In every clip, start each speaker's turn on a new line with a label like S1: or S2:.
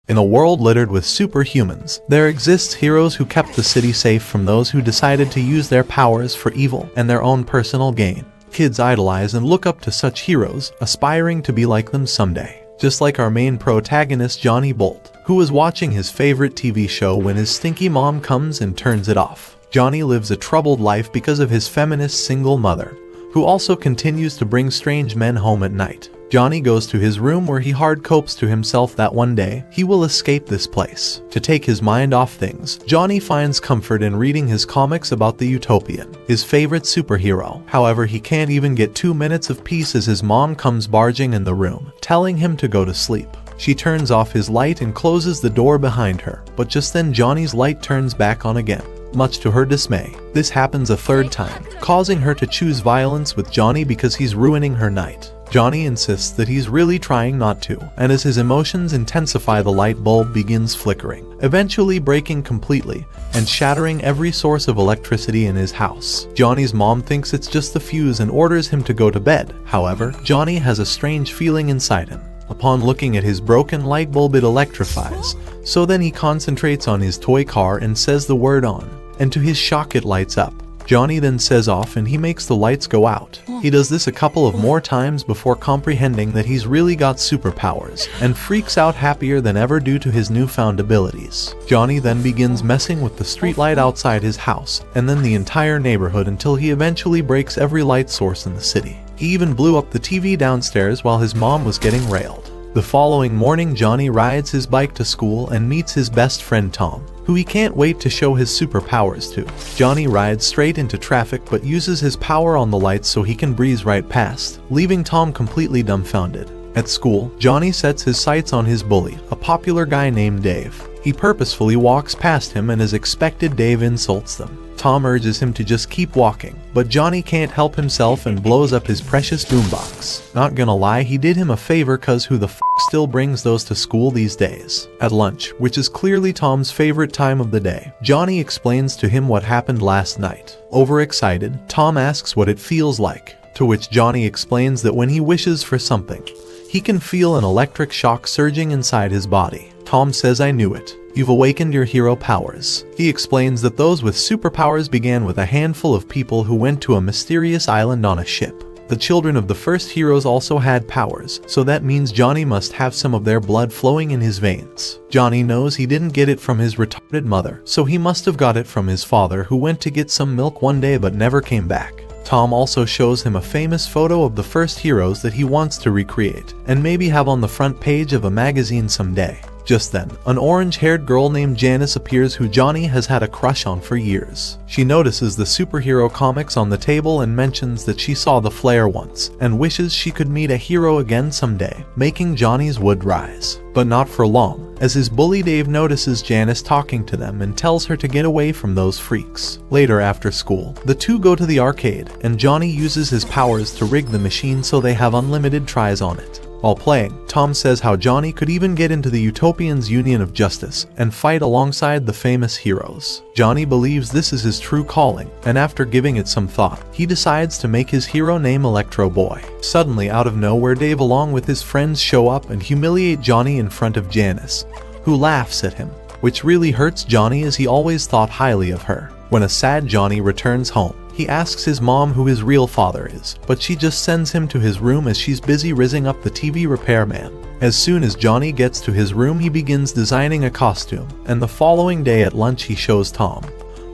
S1: In a world littered with superhumans, there exists heroes who kept the city safe from those who decided to use their powers for evil and their own personal gain. Kids idolize and look up to such heroes, aspiring to be like them someday. Just like our main protagonist Johnny Bolt, who was watching his favorite TV show when his stinky mom comes and turns it off. Johnny lives a troubled life because of his feminist single mother, who also continues to bring strange men home at night. Johnny goes to his room where he hard copes to himself that one day he will escape this place. To take his mind off things, Johnny finds comfort in reading his comics about the Utopian, his favorite superhero. However, he can't even get 2 minutes of peace as his mom comes barging in the room, telling him to go to sleep. She turns off his light and closes the door behind her, but just then Johnny's light turns back on again. Much to her dismay, this happens a third time, causing her to choose violence with Johnny because he's ruining her night. Johnny insists that he's really trying not to, and as his emotions intensify, the light bulb begins flickering, eventually breaking completely and shattering every source of electricity in his house. Johnny's mom thinks it's just the fuse and orders him to go to bed. However, Johnny has a strange feeling inside him. Upon looking at his broken light bulb, it electrifies, so then he concentrates on his toy car and says the word on, and to his shock it lights up. Johnny then says off and he makes the lights go out. He does this a couple of more times before comprehending that he's really got superpowers, and freaks out happier than ever due to his newfound abilities. Johnny then begins messing with the streetlight outside his house, and then the entire neighborhood until he eventually breaks every light source in the city. He even blew up the TV downstairs while his mom was getting railed. The following morning, Johnny rides his bike to school and meets his best friend Tom, who he can't wait to show his superpowers to. Johnny rides straight into traffic but uses his power on the lights so he can breeze right past, leaving Tom completely dumbfounded. At school, Johnny sets his sights on his bully, a popular guy named Dave. He purposefully walks past him and as expected, Dave insults them. Tom urges him to just keep walking, but Johnny can't help himself and blows up his precious boombox. Not gonna lie, he did him a favor cause who the f still brings those to school these days? At lunch, which is clearly Tom's favorite time of the day, Johnny explains to him what happened last night. Overexcited, Tom asks what it feels like, to which Johnny explains that when he wishes for something, he can feel an electric shock surging inside his body. Tom says, "I knew it. You've awakened your hero powers." He explains that those with superpowers began with a handful of people who went to a mysterious island on a ship. The children of the first heroes also had powers, so that means Johnny must have some of their blood flowing in his veins. Johnny knows he didn't get it from his retarded mother, so he must have got it from his father, who went to get some milk one day but never came back. Tom also shows him a famous photo of the first heroes that he wants to recreate, and maybe have on the front page of a magazine someday. Just then, an orange-haired girl named Janice appears who Johnny has had a crush on for years. She notices the superhero comics on the table and mentions that she saw the flare once, and wishes she could meet a hero again someday, making Johnny's wood rise. But not for long, as his bully Dave notices Janice talking to them and tells her to get away from those freaks. Later after school, the two go to the arcade, and Johnny uses his powers to rig the machine so they have unlimited tries on it. While playing, Tom says how Johnny could even get into the Utopians' Union of Justice and fight alongside the famous heroes. Johnny believes this is his true calling, and after giving it some thought, he decides to make his hero name Electro Boy. Suddenly, out of nowhere, Dave along with his friends show up and humiliate Johnny in front of Janice, who laughs at him, which really hurts Johnny as he always thought highly of her. When a sad Johnny returns home, he asks his mom who his real father is, but she just sends him to his room as she's busy rizzing up the TV repairman. As soon as Johnny gets to his room, he begins designing a costume, and the following day at lunch he shows Tom,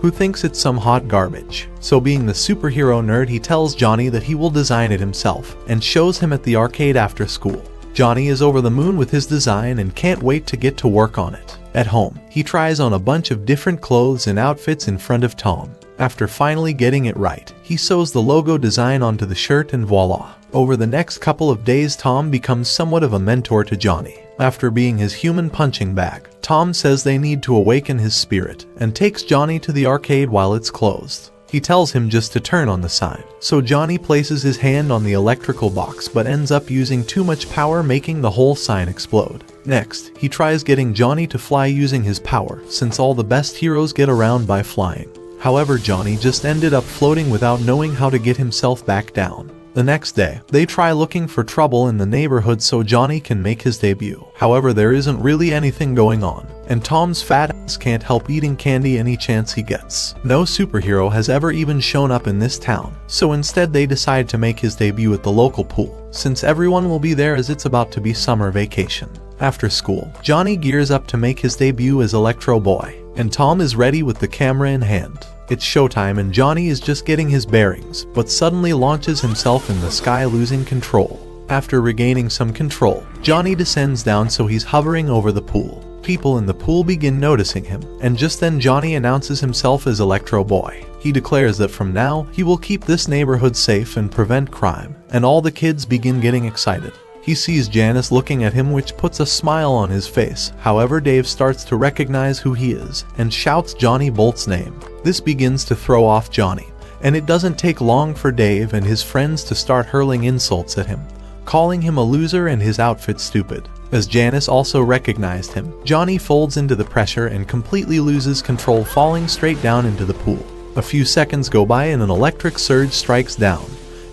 S1: who thinks it's some hot garbage. So being the superhero nerd, he tells Johnny that he will design it himself, and shows him at the arcade after school. Johnny is over the moon with his design and can't wait to get to work on it. At home, he tries on a bunch of different clothes and outfits in front of Tom. After finally getting it right, he sews the logo design onto the shirt and voila. Over the next couple of days, Tom becomes somewhat of a mentor to Johnny. After being his human punching bag, Tom says they need to awaken his spirit and takes Johnny to the arcade while it's closed. He tells him just to turn on the sign, so Johnny places his hand on the electrical box but ends up using too much power, making the whole sign explode. Next, he tries getting Johnny to fly using his power, since all the best heroes get around by flying. However, Johnny just ended up floating without knowing how to get himself back down. The next day, they try looking for trouble in the neighborhood so Johnny can make his debut. However, there isn't really anything going on, and Tom's fat ass can't help eating candy any chance he gets. No superhero has ever even shown up in this town, so instead they decide to make his debut at the local pool, since everyone will be there as it's about to be summer vacation. After school, Johnny gears up to make his debut as Electro Boy, and Tom is ready with the camera in hand. It's showtime and Johnny is just getting his bearings, but suddenly launches himself in the sky, losing control. After regaining some control, Johnny descends down so he's hovering over the pool. People in the pool begin noticing him, and just then Johnny announces himself as Electro Boy. He declares that from now, he will keep this neighborhood safe and prevent crime, and all the kids begin getting excited. He sees Janice looking at him, which puts a smile on his face. However, Dave starts to recognize who he is and shouts Johnny Bolt's name. This begins to throw off Johnny, and it doesn't take long for Dave and his friends to start hurling insults at him, calling him a loser and his outfit stupid. As Janice also recognized him, Johnny folds into the pressure and completely loses control, falling straight down into the pool. A few seconds go by and an electric surge strikes down,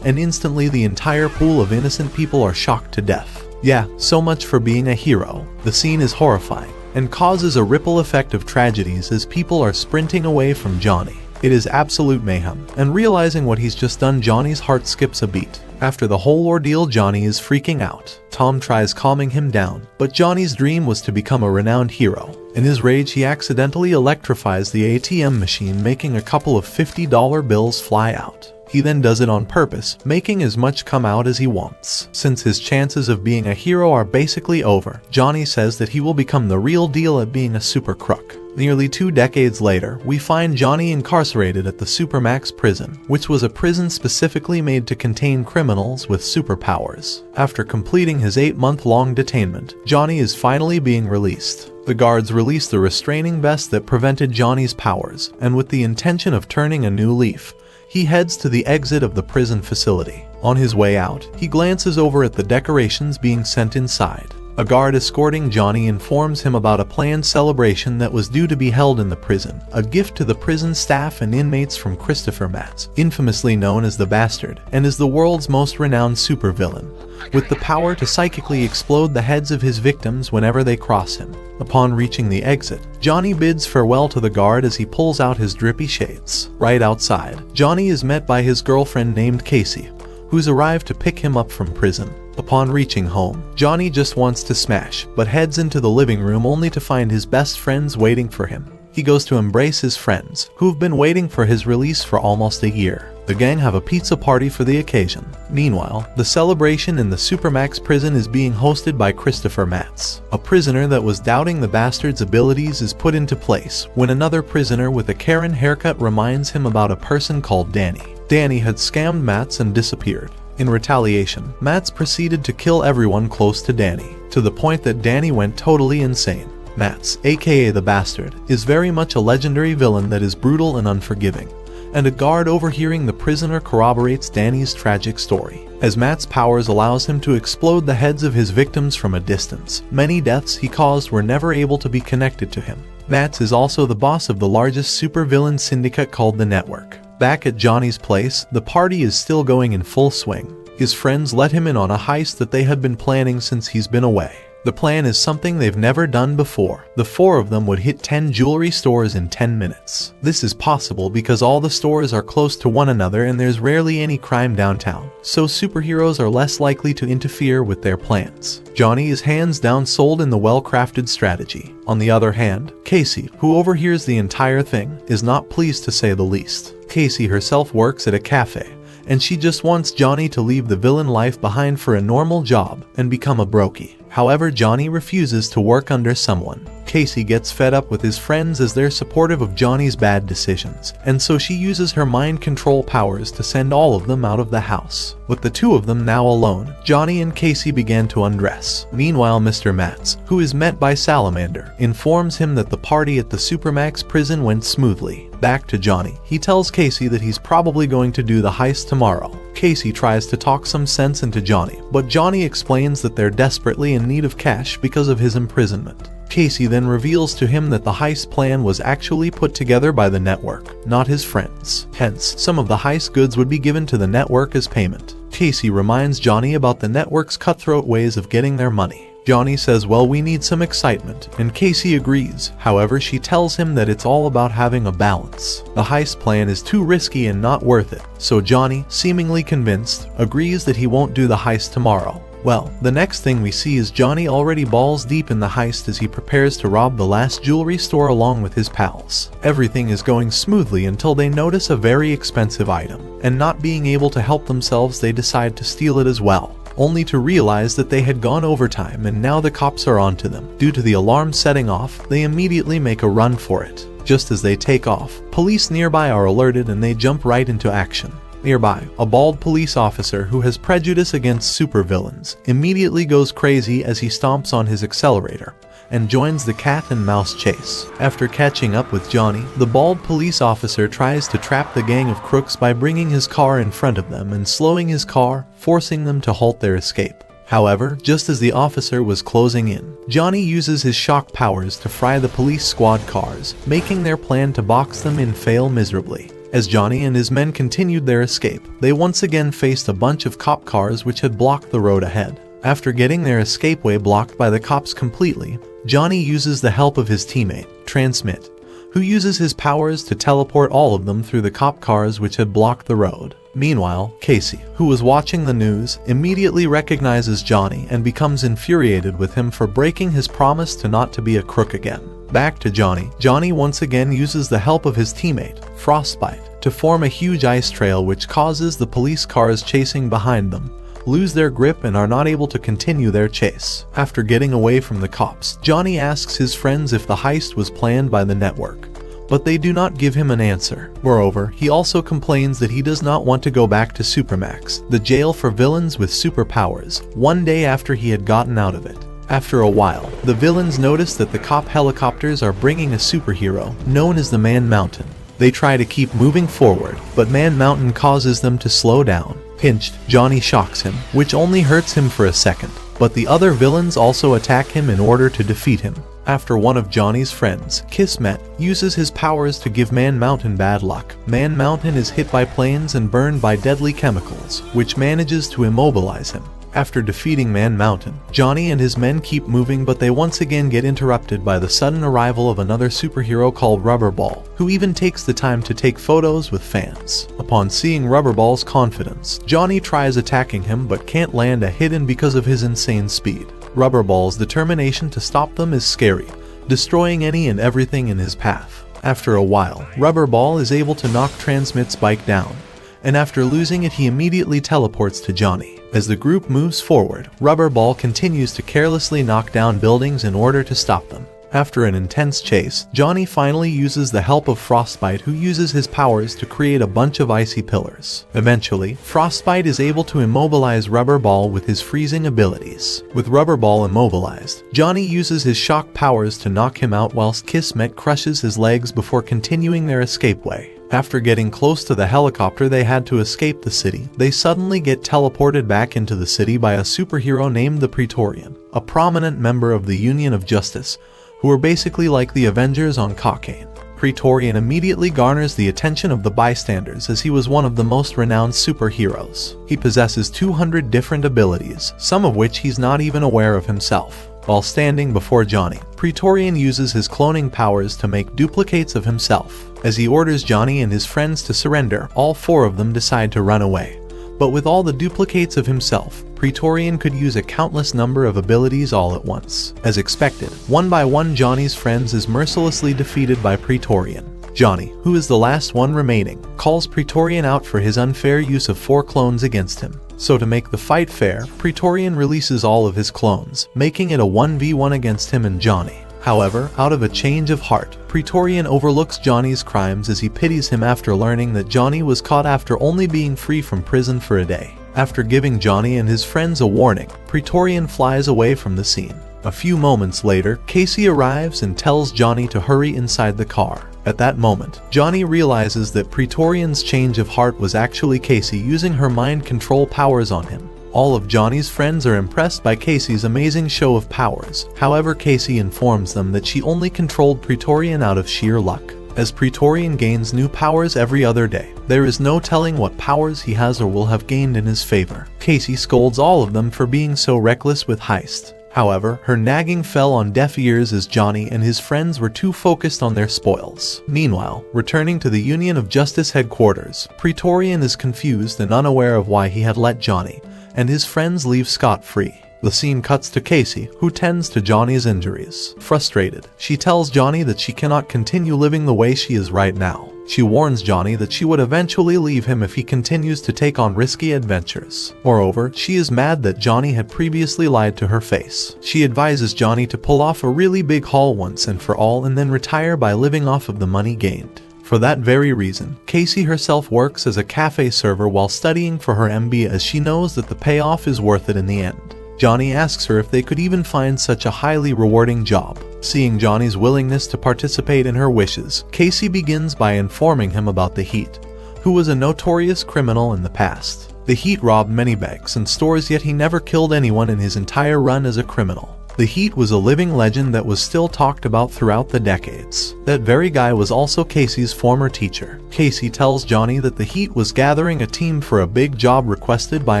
S1: and instantly the entire pool of innocent people are shocked to death. Yeah, so much for being a hero. The scene is horrifying and causes a ripple effect of tragedies as people are sprinting away from Johnny. It is absolute mayhem, and realizing what he's just done, Johnny's heart skips a beat. After the whole ordeal, Johnny is freaking out. Tom tries calming him down, but Johnny's dream was to become a renowned hero. In his rage, he accidentally electrifies the ATM machine, making a couple of $50 bills fly out. He then does it on purpose, making as much come out as he wants. Since his chances of being a hero are basically over, Johnny says that he will become the real deal at being a super crook. Nearly 2 decades later, we find Johnny incarcerated at the Supermax prison, which was a prison specifically made to contain criminals with superpowers. After completing his 8-month-long detainment, Johnny is finally being released. The guards release the restraining vest that prevented Johnny's powers, and with the intention of turning a new leaf, he heads to the exit of the prison facility. On his way out, he glances over at the decorations being sent inside. A guard escorting Johnny informs him about a planned celebration that was due to be held in the prison, a gift to the prison staff and inmates from Christopher Matz, infamously known as the Bastard, and is the world's most renowned supervillain, with the power to psychically explode the heads of his victims whenever they cross him. Upon reaching the exit, Johnny bids farewell to the guard as he pulls out his drippy shades. Right outside, Johnny is met by his girlfriend named Casey, who's arrived to pick him up from prison. Upon reaching home, Johnny just wants to smash, but heads into the living room only to find his best friends waiting for him. He goes to embrace his friends, who've been waiting for his release for almost a year. The gang have a pizza party for the occasion. Meanwhile, the celebration in the Supermax prison is being hosted by Christopher Matz. A prisoner that was doubting the Bastard's abilities is put into place when another prisoner with a Karen haircut reminds him about a person called Danny. Danny had scammed Matz and disappeared. In retaliation, Matz proceeded to kill everyone close to Danny, to the point that Danny went totally insane. Matz, aka the Bastard, is very much a legendary villain that is brutal and unforgiving, and a guard overhearing the prisoner corroborates Danny's tragic story. As Matt's powers allows him to explode the heads of his victims from a distance, many deaths he caused were never able to be connected to him. Matz is also the boss of the largest supervillain syndicate called the Network. Back at Johnny's place, the party is still going in full swing. His friends let him in on a heist that they had been planning since he's been away. The plan is something they've never done before. The 4 of them would hit 10 jewelry stores in 10 minutes. This is possible because all the stores are close to one another and there's rarely any crime downtown, so superheroes are less likely to interfere with their plans. Johnny is hands down sold in the well-crafted strategy. On the other hand, Casey, who overhears the entire thing, is not pleased to say the least. Casey herself works at a cafe, and she just wants Johnny to leave the villain life behind for a normal job and become a brokey. However, Johnny refuses to work under someone. Casey gets fed up with his friends as they're supportive of Johnny's bad decisions, and so she uses her mind control powers to send all of them out of the house. With the 2 of them now alone, Johnny and Casey began to undress. Meanwhile, Mr. Matz, who is met by Salamander, informs him that the party at the Supermax prison went smoothly. Back to Johnny, he tells Casey that he's probably going to do the heist tomorrow. Casey tries to talk some sense into Johnny, but Johnny explains that they're desperately in need of cash because of his imprisonment. Casey then reveals to him that the heist plan was actually put together by the Network, not his friends. Hence, some of the heist goods would be given to the Network as payment. Casey reminds Johnny about the network's cutthroat ways of getting their money. Johnny says, well, we need some excitement, and Casey agrees. However, she tells him that it's all about having a balance. The heist plan is too risky and not worth it, so Johnny, seemingly convinced, agrees that he won't do the heist tomorrow. Well, the next thing we see is Johnny already balls deep in the heist as he prepares to rob the last jewelry store along with his pals. Everything is going smoothly until they notice a very expensive item, and not being able to help themselves, they decide to steal it as well, only to realize that they had gone overtime and now the cops are onto them. Due to the alarm setting off, they immediately make a run for it. Just as they take off, police nearby are alerted and they jump right into action. Nearby, a bald police officer who has prejudice against supervillains immediately goes crazy as he stomps on his accelerator and joins the cat and mouse chase. After catching up with Johnny, the bald police officer tries to trap the gang of crooks by bringing his car in front of them and slowing his car, forcing them to halt their escape. However, just as the officer was closing in, Johnny uses his shock powers to fry the police squad cars, making their plan to box them in fail miserably. As Johnny and his men continued their escape, they once again faced a bunch of cop cars which had blocked the road ahead. After getting their escapeway blocked by the cops completely, Johnny uses the help of his teammate, Transmit, who uses his powers to teleport all of them through the cop cars which had blocked the road. Meanwhile, Casey, who was watching the news, immediately recognizes Johnny and becomes infuriated with him for breaking his promise to not to be a crook again. Back to Johnny. Johnny once again uses the help of his teammate, Frostbite, to form a huge ice trail which causes the police cars chasing behind them lose their grip and are not able to continue their chase. After getting away from the cops, Johnny asks his friends if the heist was planned by the network, but they do not give him an answer. Moreover, he also complains that he does not want to go back to Supermax, the jail for villains with superpowers, one day after he had gotten out of it. After a while, the villains notice that the cop helicopters are bringing a superhero, known as the Man Mountain. They try to keep moving forward, but Man Mountain causes them to slow down. Pinched, Johnny shocks him, which only hurts him for a second, but the other villains also attack him in order to defeat him. After one of Johnny's friends, Kismet, uses his powers to give Man Mountain bad luck, Man Mountain is hit by planes and burned by deadly chemicals, which manages to immobilize him. After defeating Man Mountain, Johnny and his men keep moving, but they once again get interrupted by the sudden arrival of another superhero called Rubberball, who even takes the time to take photos with fans. Upon seeing Rubberball's confidence, Johnny tries attacking him but can't land a hit because of his insane speed. Rubberball's determination to stop them is scary, destroying any and everything in his path. After a while, Rubberball is able to knock Transmit's bike down, and after losing it he immediately teleports to Johnny. As the group moves forward, Rubberball continues to carelessly knock down buildings in order to stop them. After an intense chase, Johnny finally uses the help of Frostbite, who uses his powers to create a bunch of icy pillars. Eventually, Frostbite is able to immobilize Rubberball with his freezing abilities. With Rubberball immobilized, Johnny uses his shock powers to knock him out whilst Kismet crushes his legs before continuing their escapeway. After getting close to the helicopter they had to escape the city, they suddenly get teleported back into the city by a superhero named the Praetorian, a prominent member of the Union of Justice, who are basically like the Avengers on cocaine. Praetorian immediately garners the attention of the bystanders as he was one of the most renowned superheroes. He possesses 200 different abilities, some of which he's not even aware of himself. While standing before Johnny, Praetorian uses his cloning powers to make duplicates of himself. As he orders Johnny and his friends to surrender, all four of them decide to run away. But with all the duplicates of himself, Praetorian could use a countless number of abilities all at once. As expected, one by one Johnny's friends is mercilessly defeated by Praetorian. Johnny, who is the last one remaining, calls Praetorian out for his unfair use of 4 clones against him. So to make the fight fair, Praetorian releases all of his clones, making it a 1v1 against him and Johnny. However, out of a change of heart, Praetorian overlooks Johnny's crimes as he pities him after learning that Johnny was caught after only being free from prison for a day. After giving Johnny and his friends a warning, Praetorian flies away from the scene. A few moments later, Casey arrives and tells Johnny to hurry inside the car. At that moment, Johnny realizes that Praetorian's change of heart was actually Casey using her mind control powers on him. All of Johnny's friends are impressed by Casey's amazing show of powers. However, Casey informs them that she only controlled Praetorian out of sheer luck. as Praetorian gains new powers every other day. There is no telling what powers he has or will have gained in his favor. Casey scolds all of them for being so reckless with heist. However, her nagging fell on deaf ears as Johnny and his friends were too focused on their spoils. Meanwhile, returning to the Union of Justice headquarters, Praetorian is confused and unaware of why he had let Johnny and his friends leave scot-free. The scene cuts to Casey, who tends to Johnny's injuries. Frustrated, she tells Johnny that she cannot continue living the way she is right now. She warns Johnny that she would eventually leave him if he continues to take on risky adventures. Moreover, she is mad that Johnny had previously lied to her face. She advises Johnny to pull off a really big haul once and for all and then retire by living off of the money gained. For that very reason, Casey herself works as a cafe server while studying for her MBA as she knows that the payoff is worth it in the end. Johnny asks her if they could even find such a highly rewarding job. Seeing Johnny's willingness to participate in her wishes, Casey begins by informing him about the Heat, who was a notorious criminal in the past. The Heat robbed many banks and stores, yet he never killed anyone in his entire run as a criminal. The Heat was a living legend that was still talked about throughout the decades. That very guy was also Casey's former teacher. Casey tells Johnny that the Heat was gathering a team for a big job requested by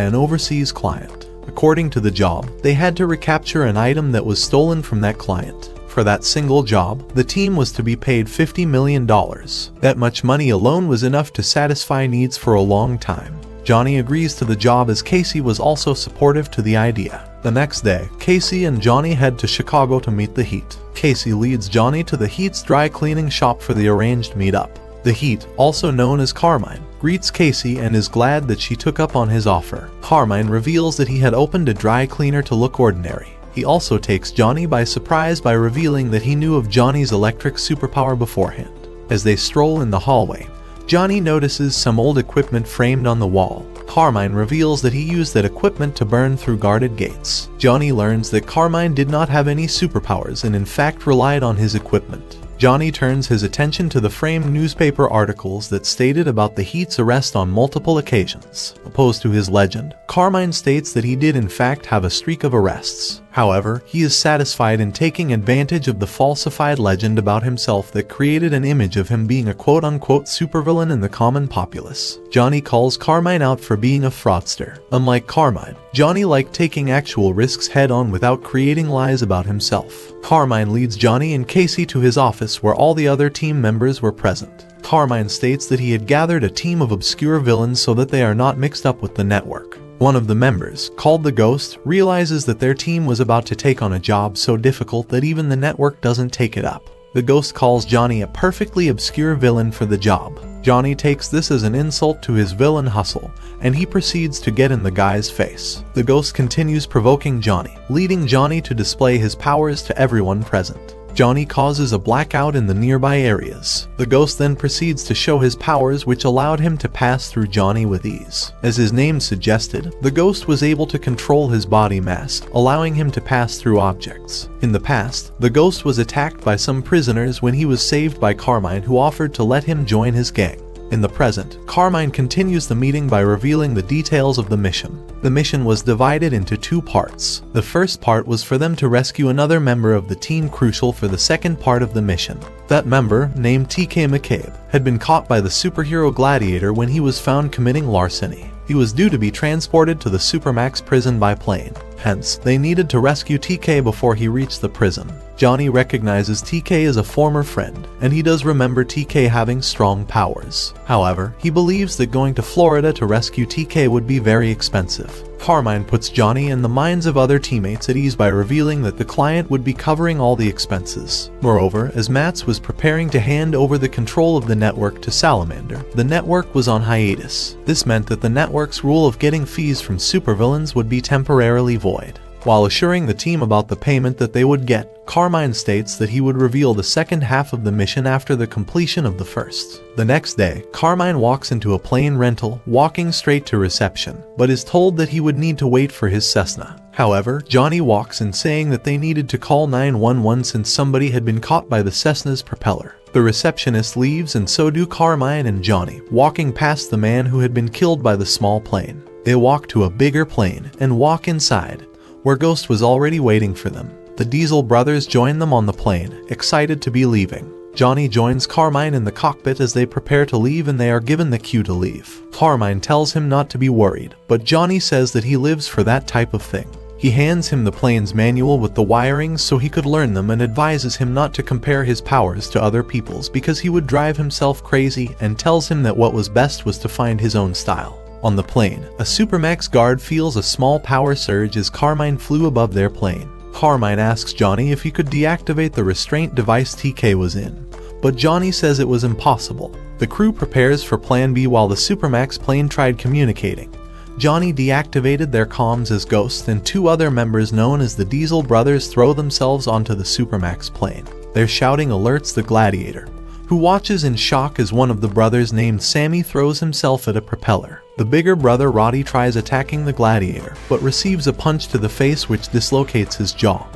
S1: an overseas client. According to the job, they had to recapture an item that was stolen from that client. For that single job, the team was to be paid $50 million. That much money alone was enough to satisfy needs for a long time. Johnny agrees to the job as Casey was also supportive to the idea. The next day, Casey and Johnny head to Chicago to meet the Heat. Casey leads Johnny to the Heat's dry cleaning shop for the arranged meetup. The Heat, also known as Carmine, greets Casey and is glad that she took up on his offer. Carmine reveals that he had opened a dry cleaner to look ordinary. He also takes Johnny by surprise by revealing that he knew of Johnny's electric superpower beforehand. As they stroll in the hallway, Johnny notices some old equipment framed on the wall. Carmine reveals that he used that equipment to burn through guarded gates. Johnny learns that Carmine did not have any superpowers and in fact relied on his equipment. Johnny turns his attention to the framed newspaper articles that stated about the Heat's arrest on multiple occasions. Opposed to his legend, Carmine states that he did in fact have a streak of arrests. However, he is satisfied in taking advantage of the falsified legend about himself that created an image of him being a quote-unquote supervillain in the common populace. Johnny calls Carmine out for being a fraudster. Unlike Carmine, Johnny liked taking actual risks head-on without creating lies about himself. Carmine leads Johnny and Casey to his office where all the other team members were present. Carmine states that he had gathered a team of obscure villains so that they are not mixed up with the network. One of the members, called the Ghost, realizes that their team was about to take on a job so difficult that even the network doesn't take it up. The Ghost calls Johnny a perfectly obscure villain for the job. Johnny takes this as an insult to his villain hustle, and he proceeds to get in the guy's face. The Ghost continues provoking Johnny, leading Johnny to display his powers to everyone present. Johnny causes a blackout in the nearby areas. The Ghost then proceeds to show his powers, which allowed him to pass through Johnny with ease. As his name suggested, the Ghost was able to control his body mass, allowing him to pass through objects. In the past, the Ghost was attacked by some prisoners when he was saved by Carmine, who offered to let him join his gang. In the present, Carmine continues the meeting by revealing the details of the mission. The mission was divided into two parts. The first part was for them to rescue another member of the team crucial for the second part of the mission. That member, named TK McCabe, had been caught by the superhero Gladiator when he was found committing larceny. He was due to be transported to the Supermax prison by plane. Hence, they needed to rescue TK before he reached the prison. Johnny recognizes TK as a former friend, and he does remember TK having strong powers. However, he believes that going to Florida to rescue TK would be very expensive. Carmine puts Johnny and the minds of other teammates at ease by revealing that the client would be covering all the expenses. Moreover, as Mats was preparing to hand over the control of the network to Salamander, the network was on hiatus. This meant that the network's rule of getting fees from supervillains would be temporarily void. While assuring the team about the payment that they would get, Carmine states that he would reveal the second half of the mission after the completion of the first. The next day, Carmine walks into a plane rental, walking straight to reception, but is told that he would need to wait for his Cessna. However, Johnny walks in saying that they needed to call 911 since somebody had been caught by the Cessna's propeller. The receptionist leaves and so do Carmine and Johnny, walking past the man who had been killed by the small plane. They walk to a bigger plane and walk inside, where Ghost was already waiting for them. The Diesel brothers join them on the plane, excited to be leaving. Johnny joins Carmine in the cockpit as they prepare to leave and they are given the cue to leave. Carmine tells him not to be worried, but Johnny says that he lives for that type of thing. He hands him the plane's manual with the wirings so he could learn them and advises him not to compare his powers to other people's because he would drive himself crazy, and tells him that what was best was to find his own style. On the plane, a Supermax guard feels a small power surge as Carmine flew above their plane. Carmine asks Johnny if he could deactivate the restraint device TK was in, but Johnny says it was impossible. The crew prepares for Plan B while the Supermax plane tried communicating. Johnny deactivated their comms as Ghost and two other members known as the Diesel brothers throw themselves onto the Supermax plane. Their shouting alerts the Gladiator, who watches in shock as one of the brothers named Sammy throws himself at a propeller. The bigger brother Roddy tries attacking the Gladiator, but receives a punch to the face which dislocates his jaw.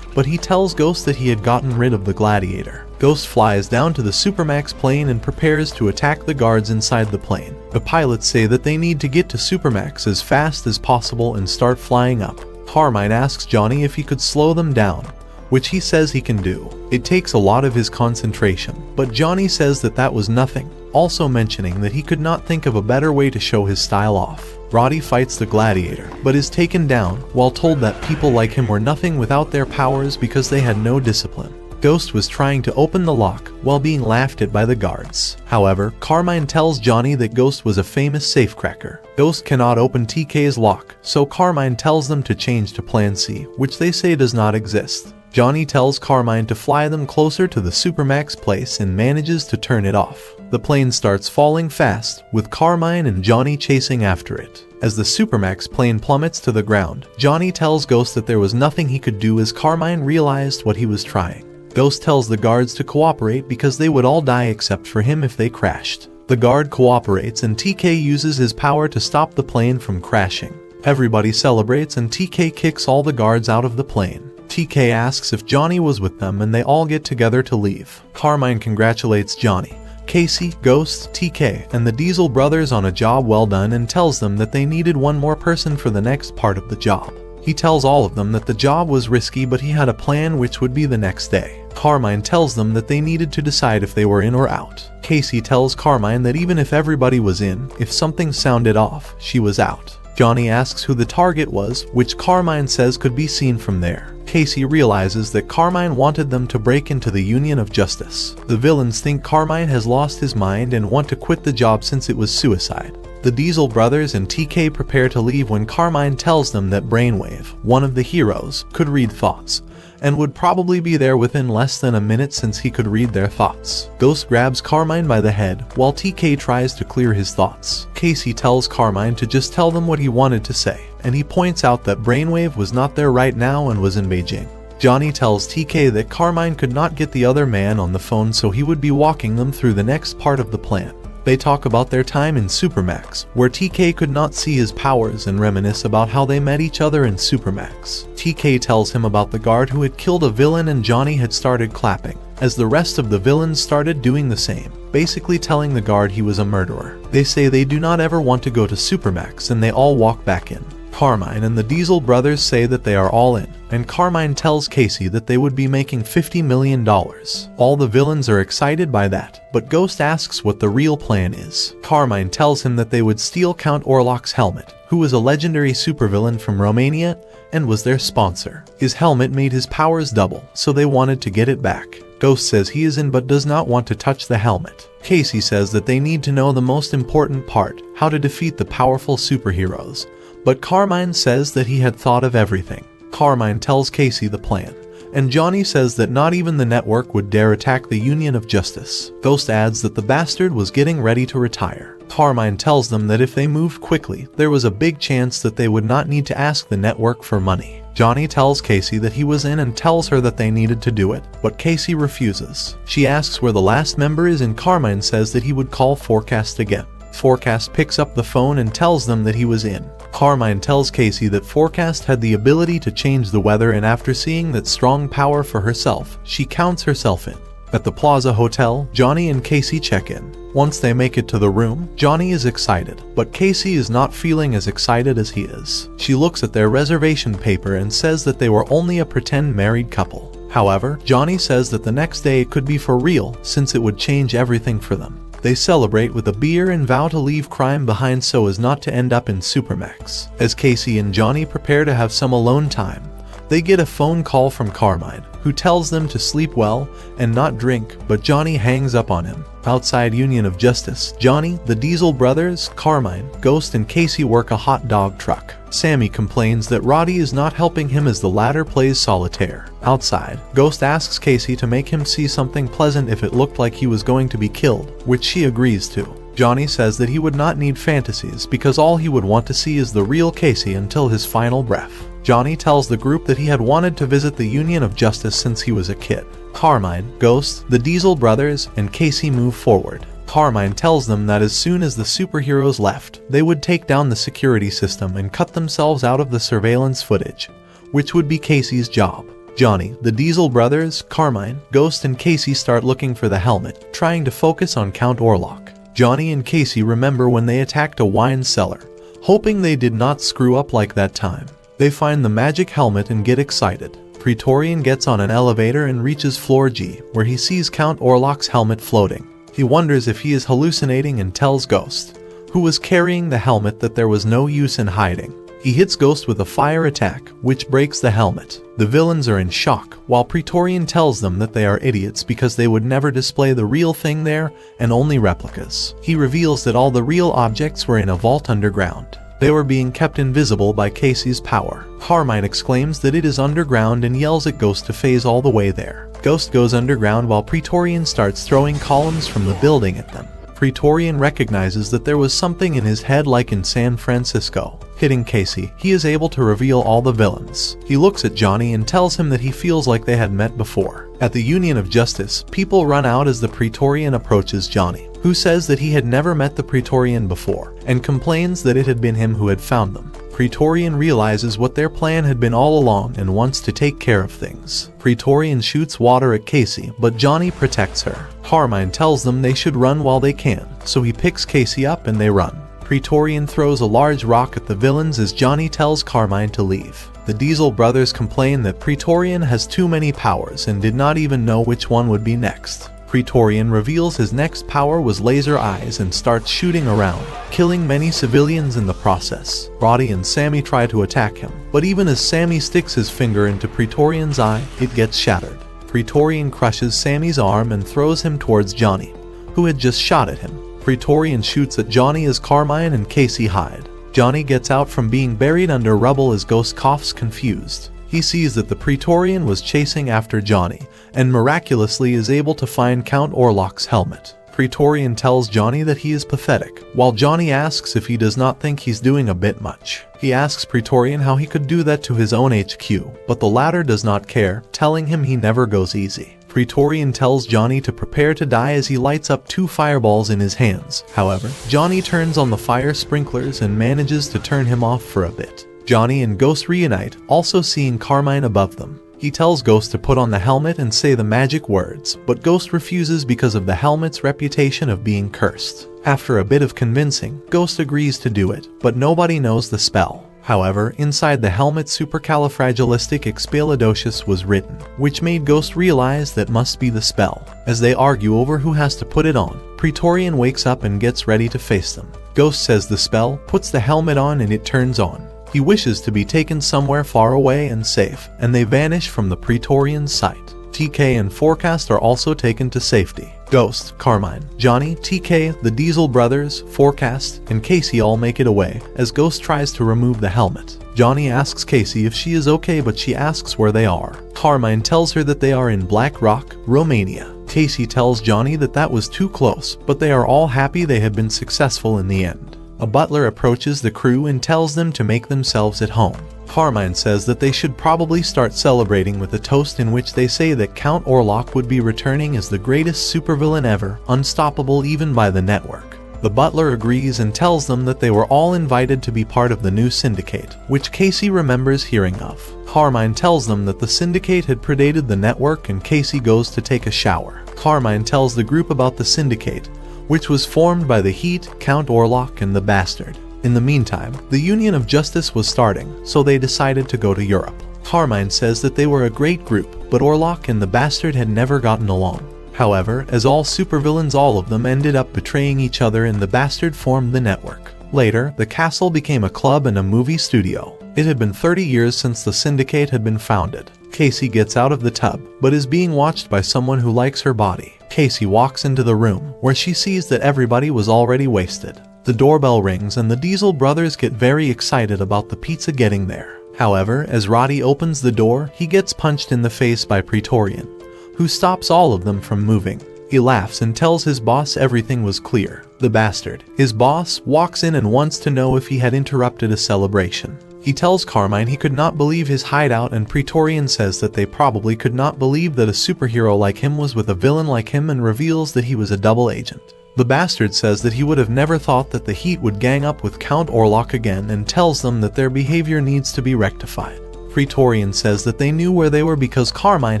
S1: But he tells Ghost that he had gotten rid of the Gladiator. Ghost flies down to the Supermax plane and prepares to attack the guards inside the plane. The pilots say that they need to get to Supermax as fast as possible and start flying up. Carmine asks Johnny if he could slow them down, which he says he can do. It takes a lot of his concentration, but Johnny says that that was nothing, also mentioning that he could not think of a better way to show his style off. Roddy fights the Gladiator, but is taken down, while told that people like him were nothing without their powers because they had no discipline. Ghost was trying to open the lock, while being laughed at by the guards. However, Carmine tells Johnny that Ghost was a famous safecracker. Ghost cannot open TK's lock, so Carmine tells them to change to Plan C, which they say does not exist. Johnny tells Carmine to fly them closer to the Supermax place and manages to turn it off. The plane starts falling fast, with Carmine and Johnny chasing after it. As the Supermax plane plummets to the ground, Johnny tells Ghost that there was nothing he could do as Carmine realized what he was trying. Ghost tells the guards to cooperate because they would all die except for him if they crashed. The guard cooperates and TK uses his power to stop the plane from crashing. Everybody celebrates and TK kicks all the guards out of the plane. TK asks if Johnny was with them and they all get together to leave. Carmine congratulates Johnny, Casey, Ghost, TK, and the Diesel brothers on a job well done and tells them that they needed one more person for the next part of the job. He tells all of them that the job was risky but he had a plan which would be the next day. Carmine tells them that they needed to decide if they were in or out. Casey tells Carmine that even if everybody was in, if something sounded off, she was out. Johnny asks who the target was, which Carmine says could be seen from there. Casey realizes that Carmine wanted them to break into the Union of Justice. The villains think Carmine has lost his mind and want to quit the job since it was suicide. The Diesel brothers and TK prepare to leave when Carmine tells them that Brainwave, one of the heroes, could read thoughts, and would probably be there within less than a minute since he could read their thoughts. Ghost grabs Carmine by the head, while TK tries to clear his thoughts. Casey tells Carmine to just tell them what he wanted to say, and he points out that Brainwave was not there right now and was in Beijing. Johnny tells TK that Carmine could not get the other man on the phone, so he would be walking them through the next part of the plan. They talk about their time in Supermax, where TK could not see his powers and reminisce about how they met each other in Supermax. TK tells him about the guard who had killed a villain and Johnny had started clapping, as the rest of the villains started doing the same, basically telling the guard he was a murderer. They say they do not ever want to go to Supermax and they all walk back in. Carmine and the Diesel brothers say that they are all in, and Carmine tells Casey that they would be making $50 million. All the villains are excited by that, but Ghost asks what the real plan is. Carmine tells him that they would steal Count Orlok's helmet, who was a legendary supervillain from Romania and was their sponsor. His helmet made his powers double, so they wanted to get it back. Ghost says he is in but does not want to touch the helmet. Casey says that they need to know the most important part, how to defeat the powerful superheroes. But Carmine says that he had thought of everything. Carmine tells Casey the plan, and Johnny says that not even the network would dare attack the Union of Justice. Ghost adds that the bastard was getting ready to retire. Carmine tells them that if they moved quickly, there was a big chance that they would not need to ask the network for money. Johnny tells Casey that he was in and tells her that they needed to do it, but Casey refuses. She asks where the last member is and Carmine says that he would call Forecast again. Forecast picks up the phone and tells them that he was in. Carmine tells Casey that Forecast had the ability to change the weather, and after seeing that strong power for herself, she counts herself in. At the Plaza Hotel, Johnny and Casey check in. Once they make it to the room, Johnny is excited, but Casey is not feeling as excited as he is. She looks at their reservation paper and says that they were only a pretend married couple. However, Johnny says that the next day it could be for real since it would change everything for them. They celebrate with a beer and vow to leave crime behind so as not to end up in Supermax. As Casey and Johnny prepare to have some alone time, they get a phone call from Carmine, who tells them to sleep well and not drink, but Johnny hangs up on him. Outside Union of Justice, Johnny, the Diesel brothers, Carmine, Ghost and Casey work a hot dog truck. Sammy complains that Roddy is not helping him as the latter plays solitaire. Outside, Ghost asks Casey to make him see something pleasant if it looked like he was going to be killed, which she agrees to. Johnny says that he would not need fantasies because all he would want to see is the real Casey until his final breath. Johnny tells the group that he had wanted to visit the Union of Justice since he was a kid. Carmine, Ghost, the Diesel brothers, and Casey move forward. Carmine tells them that as soon as the superheroes left, they would take down the security system and cut themselves out of the surveillance footage, which would be Casey's job. Johnny, the Diesel brothers, Carmine, Ghost, and Casey start looking for the helmet, trying to focus on Count Orlok. Johnny and Casey remember when they attacked a wine cellar, hoping they did not screw up like that time. They find the magic helmet and get excited. Praetorian gets on an elevator and reaches floor G, where he sees Count Orlok's helmet floating. He wonders if he is hallucinating and tells Ghost, who was carrying the helmet, that there was no use in hiding. He hits Ghost with a fire attack, which breaks the helmet. The villains are in shock, while Praetorian tells them that they are idiots because they would never display the real thing there and only replicas. He reveals that all the real objects were in a vault underground. They were being kept invisible by Casey's power. Carmine exclaims that it is underground and yells at Ghost to phase all the way there. Ghost goes underground while Praetorian starts throwing columns from the building at them. Praetorian recognizes that there was something in his head like in San Francisco. Hitting Casey, he is able to reveal all the villains. He looks at Johnny and tells him that he feels like they had met before. At the Union of Justice, people run out as the Praetorian approaches Johnny, who says that he had never met the Praetorian before, and complains that it had been him who had found them. Praetorian realizes what their plan had been all along and wants to take care of things. Praetorian shoots water at Casey, but Johnny protects her. Carmine tells them they should run while they can, so he picks Casey up and they run. Praetorian throws a large rock at the villains as Johnny tells Carmine to leave. The Diesel brothers complain that Praetorian has too many powers and did not even know which one would be next. Praetorian reveals his next power was laser eyes and starts shooting around, killing many civilians in the process. Roddy and Sammy try to attack him, but even as Sammy sticks his finger into Praetorian's eye, it gets shattered. Praetorian crushes Sammy's arm and throws him towards Johnny, who had just shot at him. Praetorian shoots at Johnny as Carmine and Casey hide. Johnny gets out from being buried under rubble as Ghost coughs confused. He sees that the Praetorian was chasing after Johnny, and miraculously is able to find Count Orlok's helmet. Praetorian tells Johnny that he is pathetic, while Johnny asks if he does not think he's doing a bit much. He asks Praetorian how he could do that to his own HQ, but the latter does not care, telling him he never goes easy. Praetorian tells Johnny to prepare to die as he lights up 2 fireballs in his hands. However, Johnny turns on the fire sprinklers and manages to turn him off for a bit. Johnny and Ghost reunite, also seeing Carmine above them. He tells Ghost to put on the helmet and say the magic words, but Ghost refuses because of the helmet's reputation of being cursed. After a bit of convincing, Ghost agrees to do it, but nobody knows the spell. However, inside the helmet supercalifragilisticexpialidocious was written, which made Ghost realize that must be the spell. As they argue over who has to put it on, Praetorian wakes up and gets ready to face them. Ghost says the spell, puts the helmet on, and it turns on. He wishes to be taken somewhere far away and safe, and they vanish from the Praetorian's sight. TK and Forecast are also taken to safety. Ghost, Carmine, Johnny, TK, the Diesel brothers, Forecast, and Casey all make it away, as Ghost tries to remove the helmet. Johnny asks Casey if she is okay, but she asks where they are. Carmine tells her that they are in Black Rock, Romania. Casey tells Johnny that that was too close, but they are all happy they have been successful in the end. A butler approaches the crew and tells them to make themselves at home. Carmine says that they should probably start celebrating with a toast in which they say that Count Orlok would be returning as the greatest supervillain ever, unstoppable even by the network. The butler agrees and tells them that they were all invited to be part of the new syndicate, which Casey remembers hearing of. Carmine tells them that the syndicate had predated the network, and Casey goes to take a shower. Carmine tells the group about the syndicate, which was formed by the Heat, Count Orlok, and the Bastard. In the meantime, the Union of Justice was starting, so they decided to go to Europe. Carmine says that they were a great group, but Orlok and the Bastard had never gotten along. However, as all supervillains, all of them ended up betraying each other and the Bastard formed the network. Later, the castle became a club and a movie studio. It had been 30 years since the Syndicate had been founded. Casey gets out of the tub, but is being watched by someone who likes her body. Casey walks into the room, where she sees that everybody was already wasted. The doorbell rings and the Diesel brothers get very excited about the pizza getting there. However, as Roddy opens the door, he gets punched in the face by Praetorian, who stops all of them from moving. He laughs and tells his boss everything was clear. The Bastard, his boss, walks in and wants to know if he had interrupted a celebration. He tells Carmine he could not believe his hideout, and Praetorian says that they probably could not believe that a superhero like him was with a villain like him, and reveals that he was a double agent. The Bastard says that he would have never thought that the Heat would gang up with Count Orlok again, and tells them that their behavior needs to be rectified. Praetorian says that they knew where they were because Carmine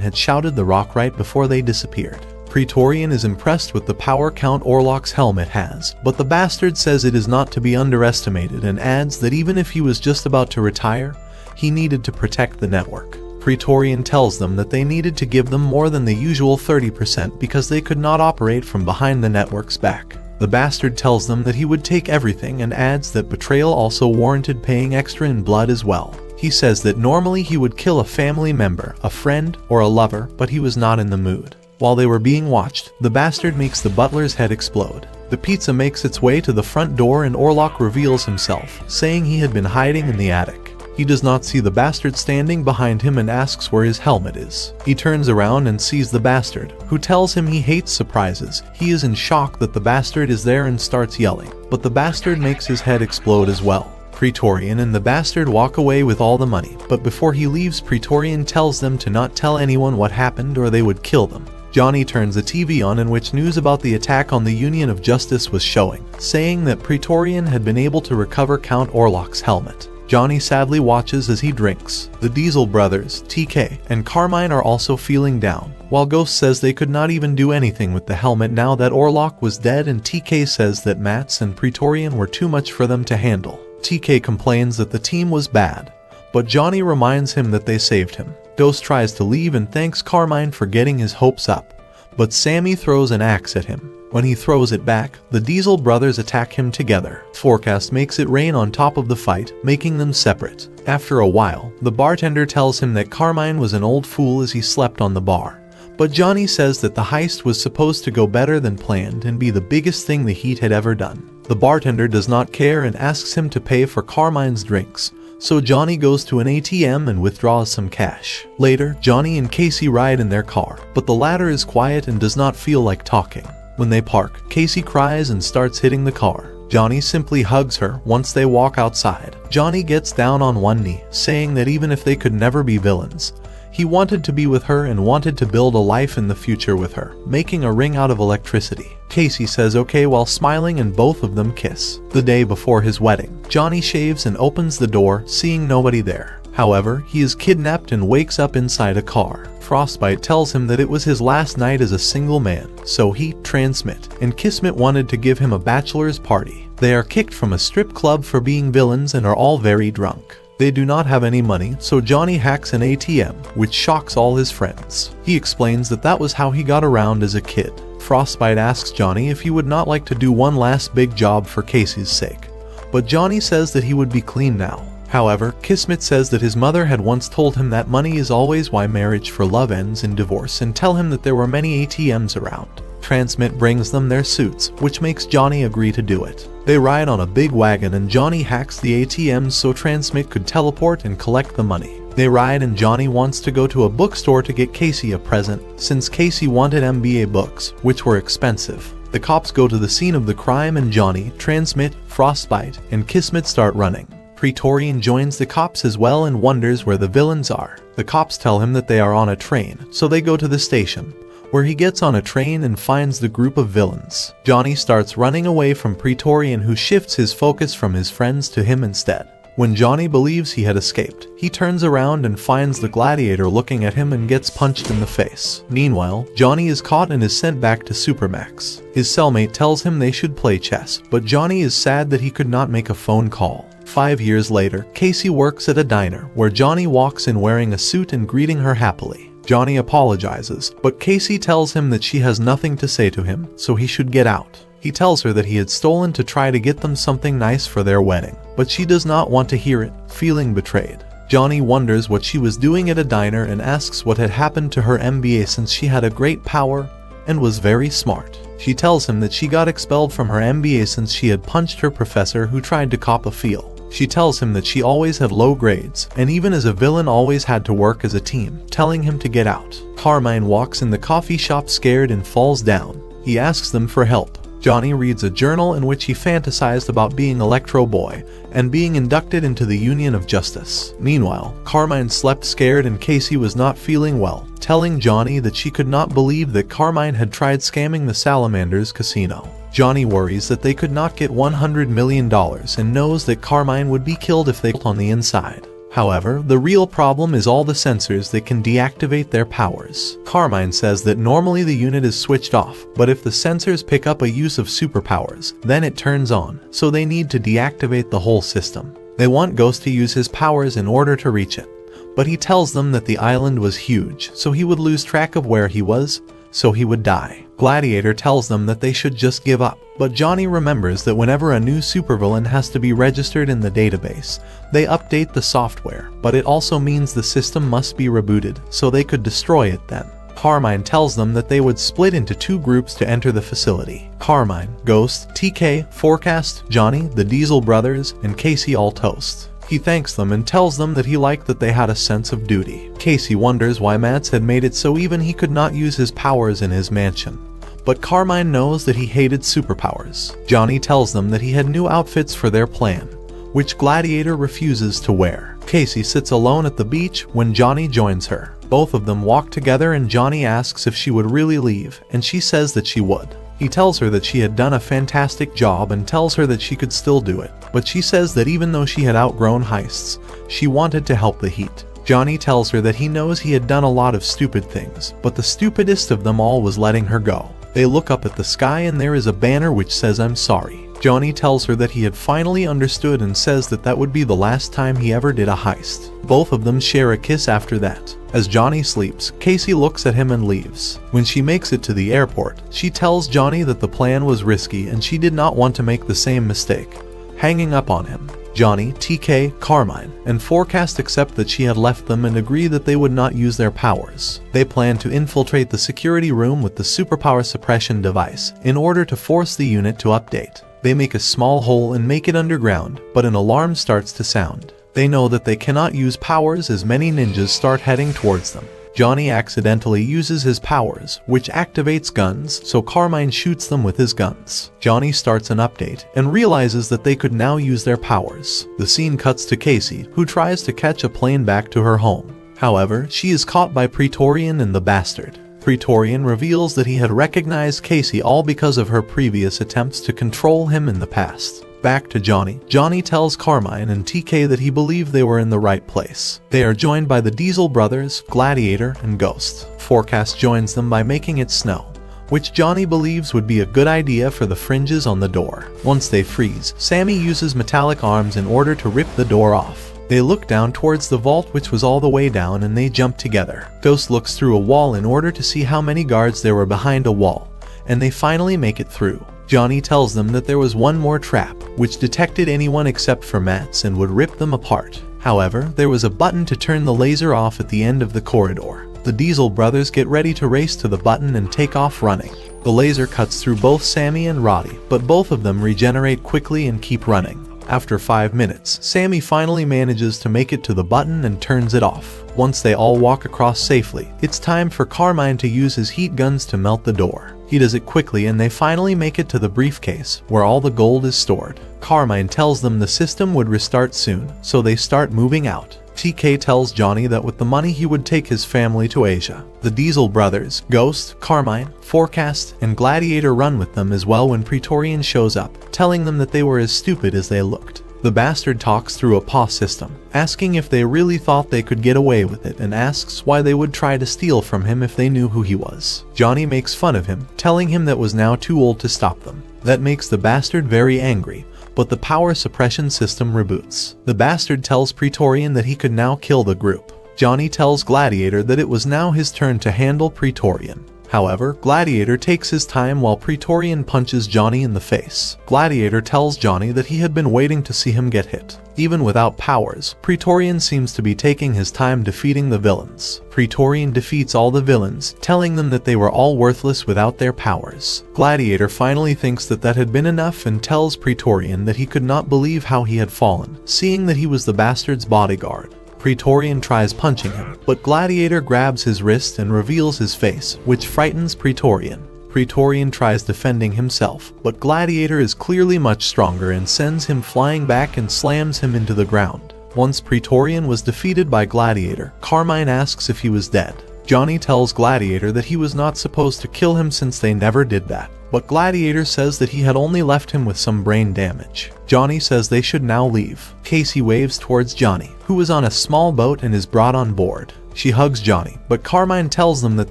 S1: had shouted the rock right before they disappeared. Praetorian is impressed with the power Count Orlok's helmet has, but the Bastard says it is not to be underestimated and adds that even if he was just about to retire, he needed to protect the network. Praetorian tells them that they needed to give them more than the usual 30% because they could not operate from behind the network's back. The Bastard tells them that he would take everything and adds that betrayal also warranted paying extra in blood as well. He says that normally he would kill a family member, a friend, or a lover, but he was not in the mood. While they were being watched, the Bastard makes the butler's head explode. The pizza makes its way to the front door and Orlok reveals himself, saying he had been hiding in the attic. He does not see the Bastard standing behind him and asks where his helmet is. He turns around and sees the Bastard, who tells him he hates surprises. He is in shock that the Bastard is there and starts yelling, but the Bastard makes his head explode as well. Praetorian and the Bastard walk away with all the money, but before he leaves, Praetorian tells them to not tell anyone what happened or they would kill them. Johnny turns the TV on, in which news about the attack on the Union of Justice was showing, saying that Praetorian had been able to recover Count Orlok's helmet. Johnny sadly watches as he drinks. The Diesel brothers, TK, and Carmine are also feeling down, while Ghost says they could not even do anything with the helmet now that Orlok was dead, and TK says that Mats and Praetorian were too much for them to handle. TK complains that the team was bad, but Johnny reminds him that they saved him. Ghost tries to leave and thanks Carmine for getting his hopes up, but Sammy throws an axe at him. When he throws it back, the Diesel brothers attack him together. Forecast makes it rain on top of the fight, making them separate. After a while, the bartender tells him that Carmine was an old fool as he slept on the bar. But Johnny says that the heist was supposed to go better than planned and be the biggest thing the Heat had ever done. The bartender does not care and asks him to pay for Carmine's drinks, so Johnny goes to an ATM and withdraws some cash. Later, Johnny and Casey ride in their car, but the latter is quiet and does not feel like talking. When they park, Casey cries and starts hitting the car. Johnny simply hugs her once they walk outside. Johnny gets down on one knee, saying that even if they could never be villains, he wanted to be with her and wanted to build a life in the future with her, making a ring out of electricity. Casey says okay while smiling and both of them kiss. The day before his wedding, Johnny shaves and opens the door, seeing nobody there. However, he is kidnapped and wakes up inside a car. Frostbite tells him that it was his last night as a single man, so he, Transmit, and Kismet wanted to give him a bachelor's party. They are kicked from a strip club for being villains and are all very drunk. They do not have any money, so Johnny hacks an ATM, which shocks all his friends. He explains that that was how he got around as a kid. Frostbite asks Johnny if he would not like to do one last big job for Casey's sake, but Johnny says that he would be clean now. However, Kismet says that his mother had once told him that money is always why marriage for love ends in divorce, and tell him that there were many ATMs around. Transmit brings them their suits, which makes Johnny agree to do it. They ride on a big wagon and Johnny hacks the ATMs so Transmit could teleport and collect the money. They ride and Johnny wants to go to a bookstore to get Casey a present, since Casey wanted MBA books, which were expensive. The cops go to the scene of the crime and Johnny, Transmit, Frostbite, and Kismet start running. Praetorian joins the cops as well and wonders where the villains are. The cops tell him that they are on a train, so they go to the station, where he gets on a train and finds the group of villains. Johnny starts running away from Praetorian, who shifts his focus from his friends to him instead. When Johnny believes he had escaped, he turns around and finds the gladiator looking at him and gets punched in the face. Meanwhile, Johnny is caught and is sent back to Supermax. His cellmate tells him they should play chess, but Johnny is sad that he could not make a phone call. 5 years later, Casey works at a diner where Johnny walks in wearing a suit and greeting her happily. Johnny apologizes, but Casey tells him that she has nothing to say to him, so he should get out. He tells her that he had stolen to try to get them something nice for their wedding, but she does not want to hear it, feeling betrayed. Johnny wonders what she was doing at a diner and asks what had happened to her MBA since she had a great power and was very smart. She tells him that she got expelled from her MBA since she had punched her professor who tried to cop a feel. She tells him that she always had low grades, and even as a villain always had to work as a team, telling him to get out. Carmine walks in the coffee shop scared and falls down. He asks them for help. Johnny reads a journal in which he fantasized about being Electro Boy and being inducted into the Union of Justice. Meanwhile, Carmine slept scared and Casey was not feeling well, telling Johnny that she could not believe that Carmine had tried scamming the Salamanders casino. Johnny worries that they could not get $100 million and knows that Carmine would be killed if they on the inside. However, the real problem is all the sensors that can deactivate their powers. Carmine says that normally the unit is switched off, but if the sensors pick up a use of superpowers, then it turns on, so they need to deactivate the whole system. They want Ghost to use his powers in order to reach it, but he tells them that the island was huge, so he would lose track of where he was, so he would die. Gladiator tells them that they should just give up, but Johnny remembers that whenever a new supervillain has to be registered in the database, they update the software, but it also means the system must be rebooted, so they could destroy it then. Carmine tells them that they would split into 2 groups to enter the facility. Carmine, Ghost, TK, Forecast, Johnny, the Diesel brothers, and Casey all toast. He thanks them and tells them that he liked that they had a sense of duty. Casey wonders why Mads had made it so even he could not use his powers in his mansion. But Carmine knows that he hated superpowers. Johnny tells them that he had new outfits for their plan, which Gladiator refuses to wear. Casey sits alone at the beach when Johnny joins her. Both of them walk together and Johnny asks if she would really leave, and she says that she would. He tells her that she had done a fantastic job and tells her that she could still do it, but she says that even though she had outgrown heists, she wanted to help the Heat. Johnny tells her that he knows he had done a lot of stupid things, but the stupidest of them all was letting her go. They look up at the sky and there is a banner which says "I'm sorry." Johnny tells her that he had finally understood and says that that would be the last time he ever did a heist. Both of them share a kiss after that. As Johnny sleeps, Casey looks at him and leaves. When she makes it to the airport, she tells Johnny that the plan was risky and she did not want to make the same mistake, hanging up on him. Johnny, TK, Carmine, and Forecast accept that she had left them and agree that they would not use their powers. They plan to infiltrate the security room with the superpower suppression device in order to force the unit to update. They make a small hole and make it underground, but an alarm starts to sound. They know that they cannot use powers as many ninjas start heading towards them. Johnny accidentally uses his powers, which activates guns, so Carmine shoots them with his guns. Johnny starts an update and realizes that they could now use their powers. The scene cuts to Casey, who tries to catch a plane back to her home. However, she is caught by Praetorian and the Bastard. Praetorian reveals that he had recognized Casey all because of her previous attempts to control him in the past. Back to Johnny. Johnny tells Carmine and TK that he believed they were in the right place. They are joined by the Diesel brothers, Gladiator, and Ghost. Forecast joins them by making it snow, which Johnny believes would be a good idea for the fringes on the door. Once they freeze, Sammy uses metallic arms in order to rip the door off. They look down towards the vault, which was all the way down, and they jump together. Ghost looks through a wall in order to see how many guards there were behind a wall, and they finally make it through. Johnny tells them that there was one more trap, which detected anyone except for Mats and would rip them apart. However, there was a button to turn the laser off at the end of the corridor. The Diesel brothers get ready to race to the button and take off running. The laser cuts through both Sammy and Roddy, but both of them regenerate quickly and keep running. After 5 minutes, Sammy finally manages to make it to the button and turns it off. Once they all walk across safely, it's time for Carmine to use his heat guns to melt the door. He does it quickly and they finally make it to the briefcase, where all the gold is stored. Carmine tells them the system would restart soon, so they start moving out. TK tells Johnny that with the money he would take his family to Asia. The Diesel brothers, Ghost, Carmine, Forecast, and Gladiator run with them as well when Praetorian shows up, telling them that they were as stupid as they looked. The bastard talks through a PAW system, asking if they really thought they could get away with it, and asks why they would try to steal from him if they knew who he was. Johnny makes fun of him, telling him that was now too old to stop them. That makes the bastard very angry, but the power suppression system reboots. The bastard tells Praetorian that he could now kill the group. Johnny tells Gladiator that it was now his turn to handle Praetorian. However, Gladiator takes his time while Praetorian punches Johnny in the face. Gladiator tells Johnny that he had been waiting to see him get hit. Even without powers, Praetorian seems to be taking his time defeating the villains. Praetorian defeats all the villains, telling them that they were all worthless without their powers. Gladiator finally thinks that that had been enough and tells Praetorian that he could not believe how he had fallen, seeing that he was the bastard's bodyguard. Praetorian tries punching him, but Gladiator grabs his wrist and reveals his face, which frightens Praetorian. Praetorian tries defending himself, but Gladiator is clearly much stronger and sends him flying back and slams him into the ground. Once Praetorian was defeated by Gladiator, Carmine asks if he was dead. Johnny tells Gladiator that he was not supposed to kill him since they never did that, but Gladiator says that he had only left him with some brain damage. Johnny says they should now leave. Casey waves towards Johnny, who is on a small boat and is brought on board. She hugs Johnny, but Carmine tells them that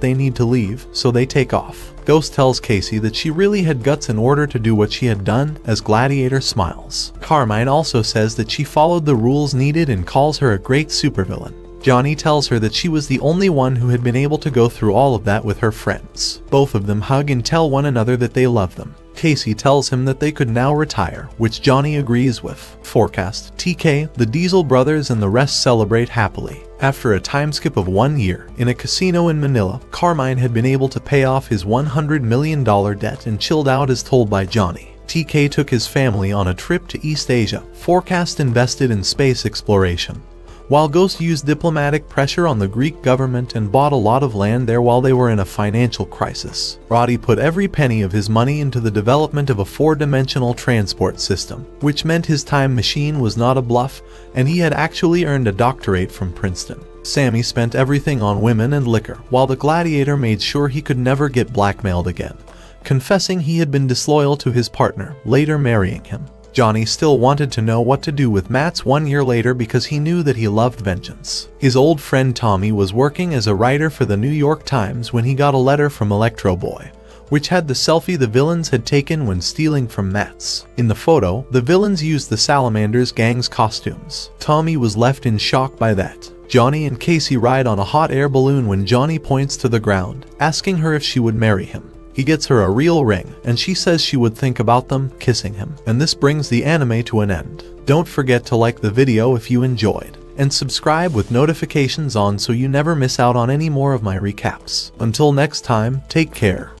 S1: they need to leave, so they take off. Ghost tells Casey that she really had guts in order to do what she had done, as Gladiator smiles. Carmine also says that she followed the rules needed and calls her a great supervillain. Johnny tells her that she was the only one who had been able to go through all of that with her friends. Both of them hug and tell one another that they love them. Casey tells him that they could now retire, which Johnny agrees with. Forecast: TK, the Diesel brothers and the rest celebrate happily. After a time skip of 1 year, in a casino in Manila, Carmine had been able to pay off his $100 million debt and chilled out as told by Johnny. TK took his family on a trip to East Asia. Forecast invested in space exploration, while Ghost used diplomatic pressure on the Greek government and bought a lot of land there while they were in a financial crisis. Roddy put every penny of his money into the development of a 4-dimensional transport system, which meant his time machine was not a bluff, and he had actually earned a doctorate from Princeton. Sammy spent everything on women and liquor, while the Gladiator made sure he could never get blackmailed again, confessing he had been disloyal to his partner, later marrying him. Johnny still wanted to know what to do with Mats 1 year later because he knew that he loved vengeance. His old friend Tommy was working as a writer for the New York Times when he got a letter from Electro Boy, which had the selfie the villains had taken when stealing from Mats. In the photo, the villains used the Salamanders gang's costumes. Tommy was left in shock by that. Johnny and Casey ride on a hot air balloon when Johnny points to the ground, asking her if she would marry him. He gets her a real ring, and she says she would think about them kissing him. And this brings the anime to an end. Don't forget to like the video if you enjoyed, and subscribe with notifications on so you never miss out on any more of my recaps. Until next time, take care.